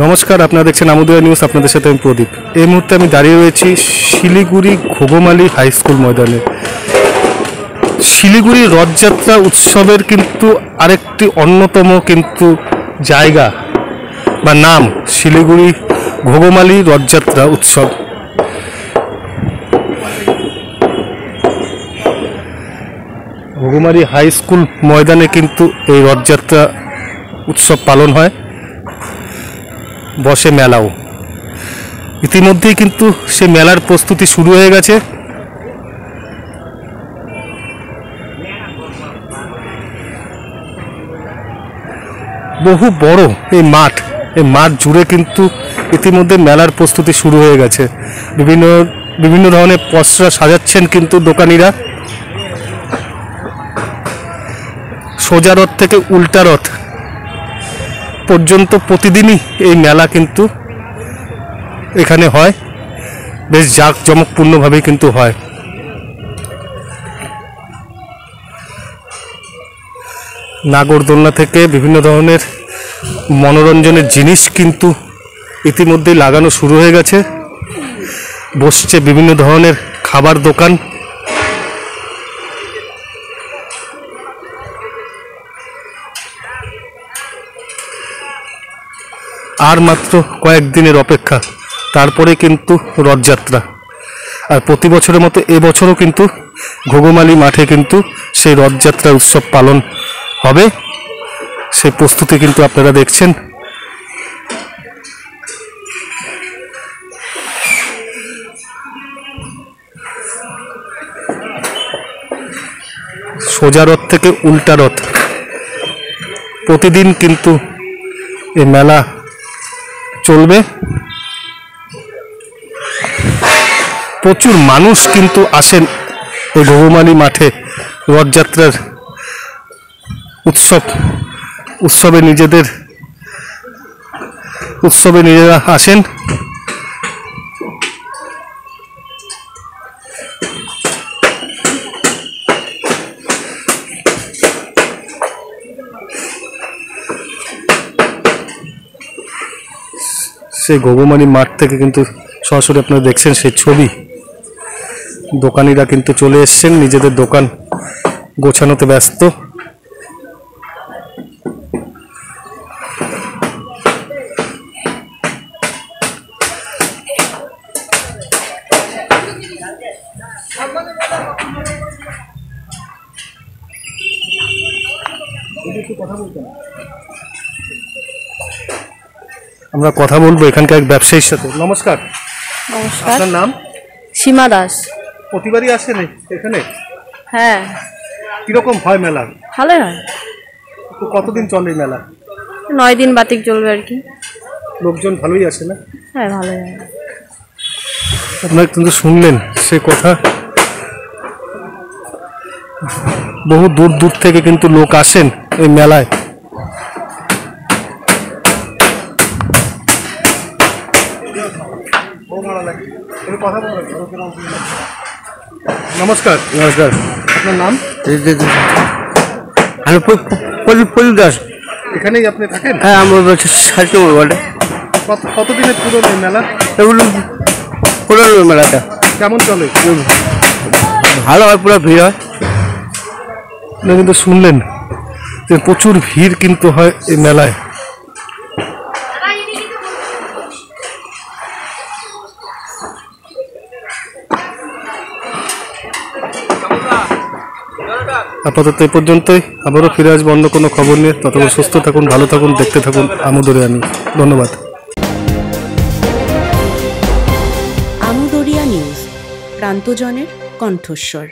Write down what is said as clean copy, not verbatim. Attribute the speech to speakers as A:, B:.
A: নমস্কার, আপনারা দেখছেন আমোদয়া নিউজ। আপনাদের সাথে আমি প্রদীপ। এই মুহূর্তে আমি দাঁড়িয়ে রয়েছি শিলিগুড়ি ঘোগমালি হাই স্কুল ময়দানে। শিলিগুড়ি রথযাত্রা উৎসবের কিন্তু আরেকটি অন্যতম কিন্তু জায়গা বা নাম শিলিগুড়ি ঘোগমালি রথযাত্রা উৎসব। ঘোগমালি হাই স্কুল ময়দানে কিন্তু এই রথযাত্রা উৎসব পালন হয়, বসে মেলাও। ইতিমধ্যেই কিন্তু সে মেলার প্রস্তুতি শুরু হয়ে গেছে। বহু বড় এই মাঠ জুড়ে কিন্তু ইতিমধ্যে মেলার প্রস্তুতি শুরু হয়ে গেছে। বিভিন্ন ধরনের পসরা সাজাচ্ছেন কিন্তু দোকানিরা। সোজা রথ থেকে উল্টা রথ পর্যন্ত প্রতিদিনই এই মেলা কিন্তু এখানে হয়, বেশ জাঁকজমকপূর্ণভাবেই কিন্তু হয়। নাগরদোলনা থেকে বিভিন্ন ধরনের মনোরঞ্জনের জিনিস কিন্তু ইতিমধ্যেই লাগানো শুরু হয়ে গেছে। বসছে বিভিন্ন ধরনের খাবার দোকান। আর মাত্র কয়েকদিনের অপেক্ষা, তারপরে কিন্তু রথযাত্রা। আর প্রতি বছরের মতো এবছরও কিন্তু ঘোগমালি মাঠে কিন্তু সেই রথযাত্রা উৎসব পালন হবে। সেই প্রস্তুতি কিন্তু আপনারা দেখছেন। সোজা রথ থেকে উল্টা রথ প্রতিদিন কিন্তু এই মেলা চলবে। প্রচুর মানুষ কিন্তু আসেন এই ঘোগমালি মাঠে রথযাত্রার উৎসবে নিজেরা আসেন। সেই ঘোগমালি মাঠ থেকে কিন্তু সরাসরি আপনারা দেখছেন সেই ছবি। দোকানিরা কিন্তু চলে এসছেন, নিজেদের দোকান গোছানোতে ব্যস্ত। আমরা কথা বলবো এখানকার এক ব্যবসায়ীর সাথে। নমস্কার।
B: নমস্কার।
A: আপনার নাম?
B: সীমা দাস।
A: প্রতিবারই আসেন এখানে?
B: হ্যাঁ।
A: কিরকম হয় মেলা?
B: ভালোই হয়।
A: তো কতদিন চলে মেলা?
B: 9 দিন বাতিক চলবে আর কি।
A: লোকজন ভালোই আসে না?
B: হ্যাঁ, ভালোই হয়।
A: আপনারা কিন্তু শুনলেন সে কথা। বহু দূর দূর থেকে কিন্তু লোক আসেন এই মেলায়। নমস্কার।
C: নমস্কার।
A: আপনার নাম?
C: আমি প্রদীপ দাস।
A: এখানেই আপনি থাকেন?
C: হ্যাঁ, আমার বলে।
A: কতদিনের পুরনো এই মেলা?
C: পুরনো মেলাটা
A: কেমন চলে?
C: ভালো হয়, পুরো ভিড় হয়।
A: আপনারা কিন্তু শুনলেন যে প্রচুর ভিড় কিন্তু হয় এই মেলায়। আপাতত এই পর্যন্তই। আবারও ফিরে আসবো অন্য কোনো খবর নিয়ে। ততক্ষণ সুস্থ থাকুন, ভালো থাকুন, দেখতে থাকুন আমোদরিয়া নিউজ। ধন্যবাদ।
D: আমোদরিয়া নিউজ, প্রান্তজনের কণ্ঠস্বর।